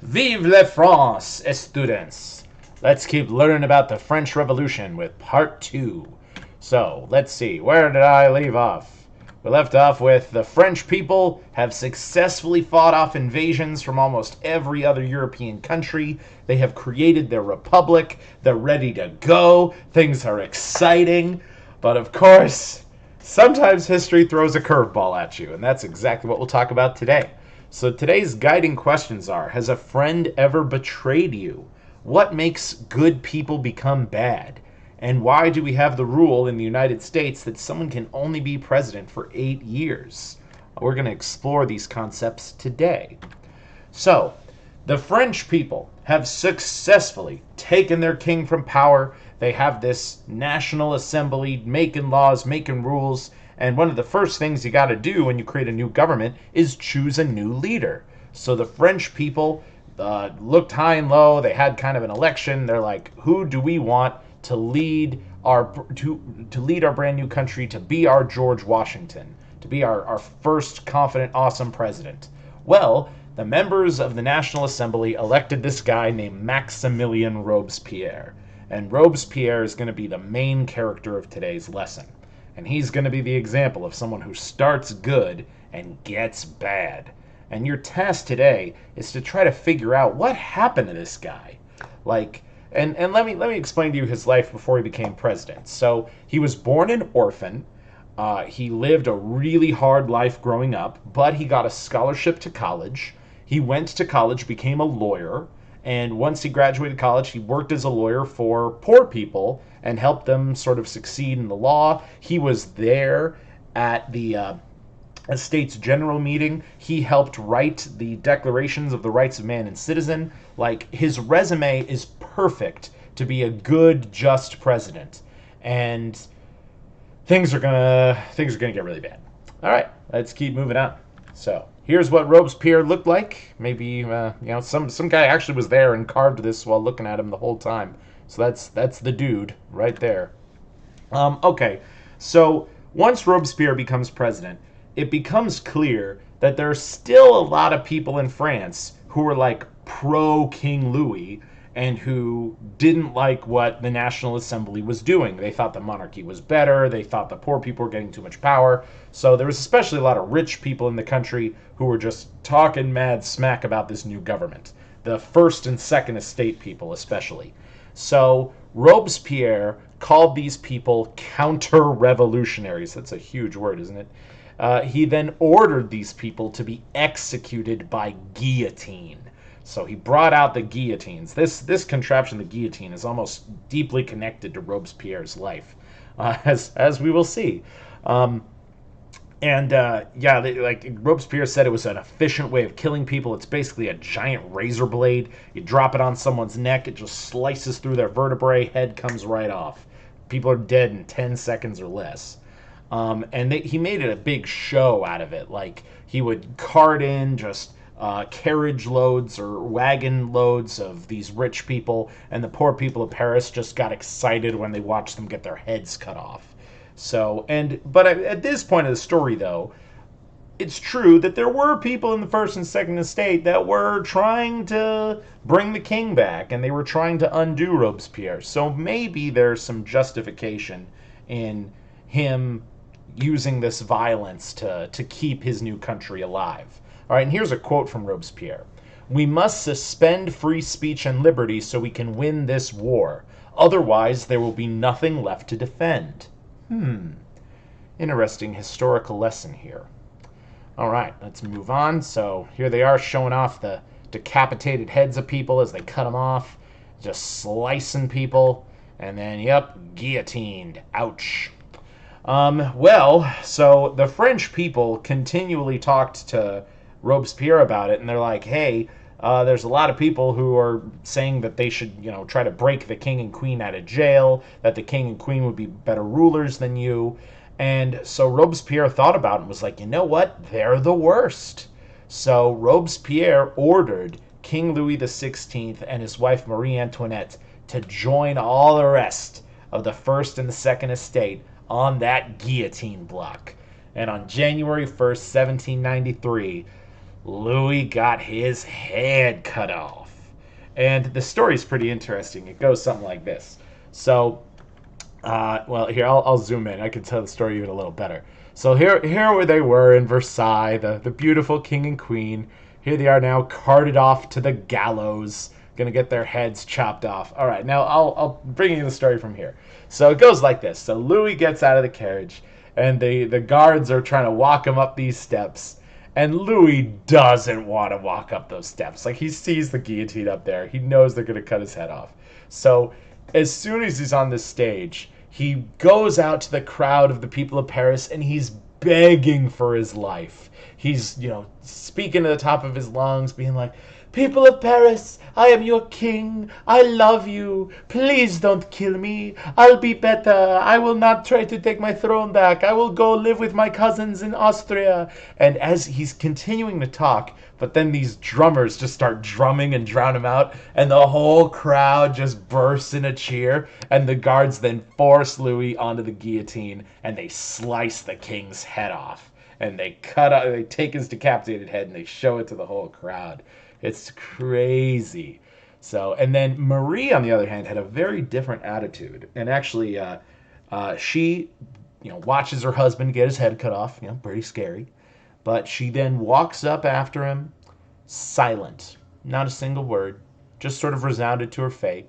Vive la France, students! Let's keep learning about the French Revolution with part 2. So, let's see, where did I leave off? We left off with the French people have successfully fought off invasions from almost every other European country. They have created their republic. They're ready to go. Things are exciting. But of course, sometimes history throws a curveball at you, and that's exactly what we'll talk about today. So today's guiding questions are: has a friend ever betrayed you? What makes good people become bad? And why do we have the rule in the United States that someone can only be president for 8 years? We're going to explore these concepts today. So, the French people have successfully taken their king from power. They have this national assembly making laws, making rules, and one of the first things you got to do when you create a new government is choose a new leader. So the French people looked high and low. They had kind of an election. They're like, who do we want to lead to lead our brand new country, to be our George Washington, to be our first confident, awesome president? Well, the members of the National Assembly elected this guy named Maximilien Robespierre. And Robespierre is going to be the main character of today's lesson. And he's going to be the example of someone who starts good and gets bad. And your task today is to try to figure out what happened to this guy. Like, and let me explain to you his life before he became president. So he was born an orphan. He lived a really hard life growing up, but he got a scholarship to college. He went to college, became a lawyer, and once he graduated college, he worked as a lawyer for poor people and helped them sort of succeed in the law. He was there at the Estates General meeting. He helped write the Declarations of the Rights of Man and Citizen. Like, his resume is perfect to be a good, just president. And things are gonna get really bad. All right, let's keep moving on. So here's what Robespierre looked like. Maybe some guy actually was there and carved this while looking at him the whole time. So that's the dude right there. Okay, so once Robespierre becomes president, it becomes clear that there are still a lot of people in France who are like pro King Louis and who didn't like what the National Assembly was doing. They thought the monarchy was better. They thought the poor people were getting too much power. So there was especially a lot of rich people in the country who were just talking mad smack about this new government. The first and second estate people, especially. So Robespierre called these people counter-revolutionaries. That's a huge word, isn't it? He then ordered these people to be executed by guillotine. So he brought out the guillotines. This contraption, the guillotine, is almost deeply connected to Robespierre's life, as we will see. Like Robespierre said, it was an efficient way of killing people. It's basically a giant razor blade. You drop it on someone's neck, it just slices through their vertebrae, head comes right off. People are dead in 10 seconds or less. He made it a big show out of it. Like, he would cart in just carriage loads or wagon loads of these rich people, and the poor people of Paris just got excited when they watched them get their heads cut off. But at this point of the story, though, it's true that there were people in the first and second estate that were trying to bring the king back, and they were trying to undo Robespierre. So maybe there's some justification in him using this violence to keep his new country alive. All right, and here's a quote from Robespierre. "We must suspend free speech and liberty so we can win this war. Otherwise, there will be nothing left to defend." Interesting historical lesson here. All right, let's move on. So here they are showing off the decapitated heads of people as they cut them off, just slicing people, and then, yep, guillotined. Ouch. So the French people continually talked to Robespierre about it, and they're like, hey, there's a lot of people who are saying that they should, try to break the king and queen out of jail, that the king and queen would be better rulers than you. And so Robespierre thought about it and was like, you know what? They're the worst. So Robespierre ordered King Louis XVI and his wife Marie Antoinette to join all the rest of the First and the Second Estate on that guillotine block. And on January 1st, 1793, Louis got his head cut off. And the story's pretty interesting. It goes something like this. So, well, here I'll zoom in. I can tell the story even a little better. So here where they were in Versailles, the beautiful king and queen. Here they are now, carted off to the gallows, gonna get their heads chopped off. All right, now I'll bring you the story from here. So it goes like this. So Louis gets out of the carriage, and the guards are trying to walk him up these steps. And Louis doesn't want to walk up those steps. Like, he sees the guillotine up there. He knows they're going to cut his head off. So as soon as he's on the stage, he goes out to the crowd of the people of Paris and he's begging for his life. He's, speaking to the top of his lungs, being like, "People of Paris, I am your king. I love you. Please don't kill me. I'll be better. I will not try to take my throne back. I will go live with my cousins in Austria." And as he's continuing to talk, but then these drummers just start drumming and drown him out, and the whole crowd just bursts in a cheer, and the guards then force Louis onto the guillotine, and they slice the king's head off. And they take his decapitated head and they show it to the whole crowd. It's crazy. So, and then Marie, on the other hand, had a very different attitude. And actually, she, watches her husband get his head cut off. Pretty scary. But she then walks up after him, silent, not a single word, just sort of resounded to her fate.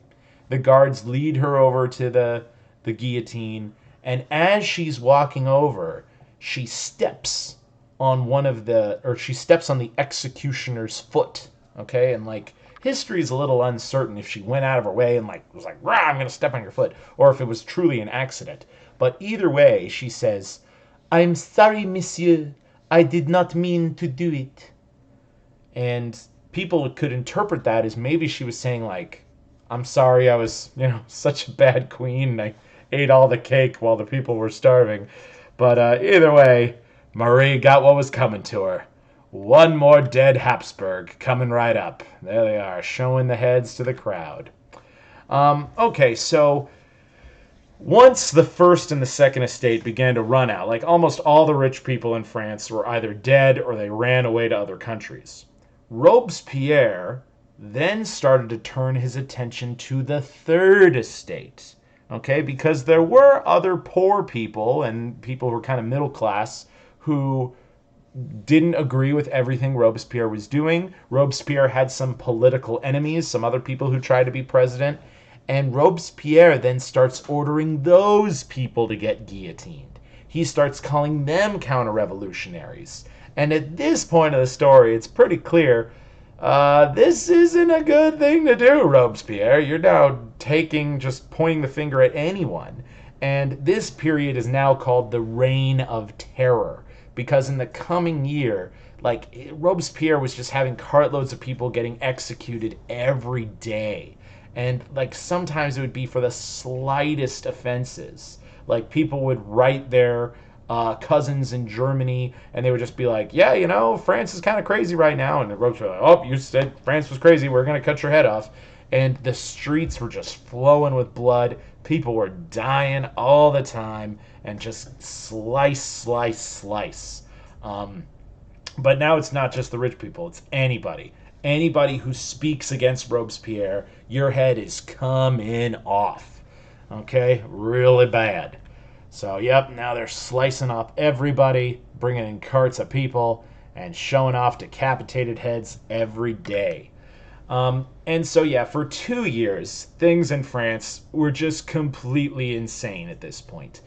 The guards lead her over to the guillotine, and as she's walking over, she steps on she steps on the executioner's foot. Okay, and like, history is a little uncertain if she went out of her way and was like, "Rah, I'm gonna step on your foot," or if it was truly an accident. But either way, she says, "I'm sorry, monsieur. I did not mean to do it." And people could interpret that as maybe she was saying, like, "I'm sorry, I was, such a bad queen, and I ate all the cake while the people were starving." But either way, Marie got what was coming to her. One more dead Habsburg coming right up. There they are, showing the heads to the crowd. Okay, so once the First and the Second Estate began to run out, like, almost all the rich people in France were either dead or they ran away to other countries. Robespierre then started to turn his attention to the Third Estate. Okay, because there were other poor people and people who were kind of middle class who didn't agree with everything Robespierre was doing. Robespierre had some political enemies, some other people who tried to be president, and Robespierre then starts ordering those people to get guillotined. He starts calling them counter-revolutionaries. And at this point of the story, it's pretty clear, this isn't a good thing to do, Robespierre. You're now just pointing the finger at anyone. And this period is now called the Reign of Terror, because in the coming year, like, Robespierre was just having cartloads of people getting executed every day. And, like, sometimes it would be for the slightest offenses. Like, people would write their cousins in Germany, and they would just be like, "Yeah, France is kind of crazy right now." And the Robespierre were like, "Oh, you said France was crazy. We're going to cut your head off." And the streets were just flowing with blood. People were dying all the time, and just slice, slice, slice. But now it's not just the rich people. It's anybody. Anybody who speaks against Robespierre, your head is coming off. Okay? Really bad. So, yep, now they're slicing off everybody, bringing in carts of people, and showing off decapitated heads every day. And so, yeah, for 2 years, things in France were just completely insane at this point.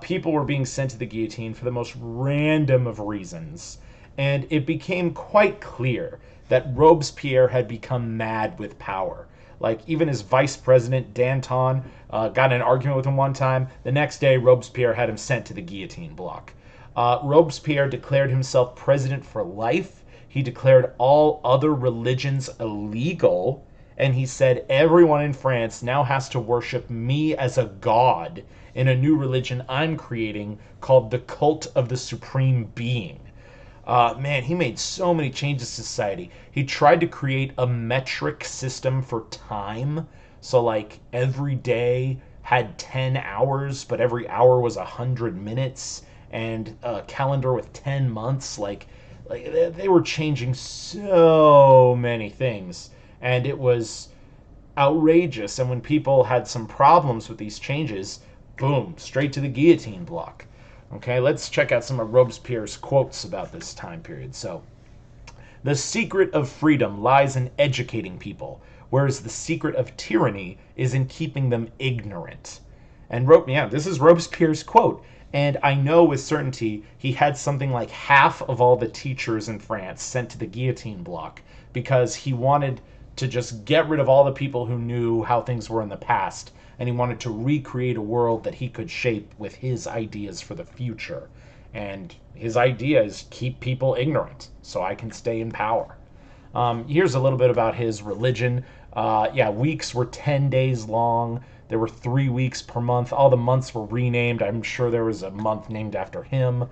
People were being sent to the guillotine for the most random of reasons. And it became quite clear that Robespierre had become mad with power. Like, even his vice president, Danton, got in an argument with him one time. The next day, Robespierre had him sent to the guillotine block. Robespierre declared himself president for life. He declared all other religions illegal. And he said everyone in France now has to worship me as a god in a new religion I'm creating called the Cult of the Supreme Being. Man, he made so many changes to society. He tried to create a metric system for time. So, like, every day had 10 hours, but every hour was 100 minutes. And a calendar with 10 months. Like, Like they were changing so many things, and it was outrageous. And when people had some problems with these changes, boom, straight to the guillotine block. Okay, let's check out some of Robespierre's quotes about this time period. So, the secret of freedom lies in educating people, whereas the secret of tyranny is in keeping them ignorant. And this is Robespierre's quote. And I know with certainty he had something like half of all the teachers in France sent to the guillotine block because he wanted to just get rid of all the people who knew how things were in the past, and he wanted to recreate a world that he could shape with his ideas for the future. And his idea is keep people ignorant so I can stay in power. Here's a little bit about his religion. Weeks were 10 days long. There were 3 weeks per month. All the months were renamed. I'm sure there was a month named after him.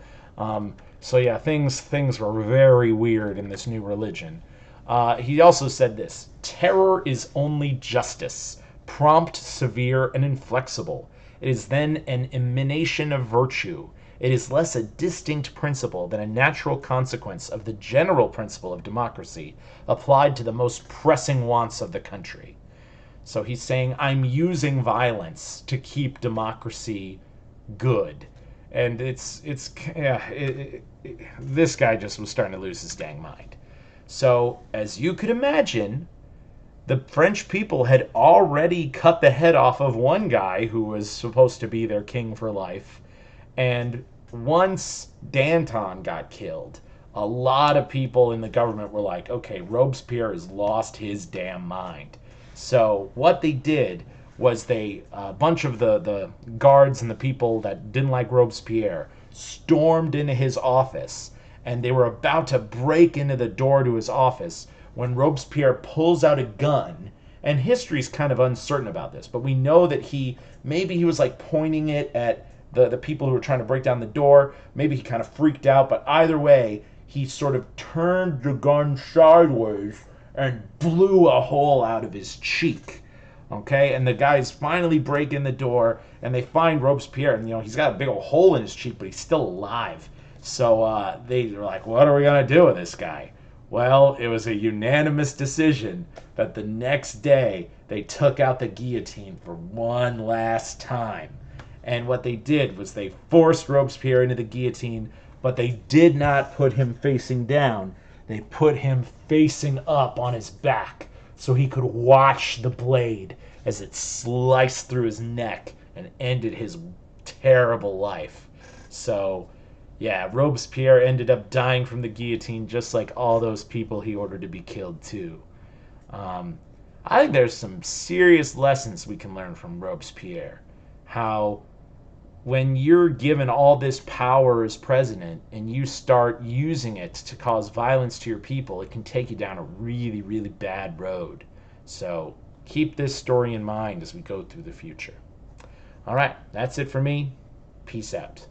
Things were very weird in this new religion. He also said this: terror is only justice, prompt, severe, and inflexible. It is then an emanation of virtue. It is less a distinct principle than a natural consequence of the general principle of democracy applied to the most pressing wants of the country. So he's saying, I'm using violence to keep democracy good. And this guy just was starting to lose his dang mind. So, as you could imagine, the French people had already cut the head off of one guy who was supposed to be their king for life. And once Danton got killed, a lot of people in the government were like, okay, Robespierre has lost his damn mind. So what they did was a bunch of the guards and the people that didn't like Robespierre stormed into his office, and they were about to break into the door to his office when Robespierre pulls out a gun. And history's kind of uncertain about this, but we know that maybe he was like pointing it at the people who were trying to break down the door. Maybe he kind of freaked out, but either way, he sort of turned the gun sideways and blew a hole out of his cheek. Okay, and the guys finally break in the door, and they find Robespierre, and he's got a big old hole in his cheek, but he's still alive. So they were like, what are we gonna do with this guy? Well, it was a unanimous decision that the next day they took out the guillotine for one last time. And what they did was they forced Robespierre into the guillotine, but they did not put him facing down. They put him facing up on his back so he could watch the blade as it sliced through his neck and ended his terrible life. So, yeah, Robespierre ended up dying from the guillotine just like all those people he ordered to be killed too. I think there's some serious lessons we can learn from Robespierre. How when you're given all this power as president and you start using it to cause violence to your people, it can take you down a really, really bad road. So keep this story in mind as we go through the future. All right, that's it for me. Peace out.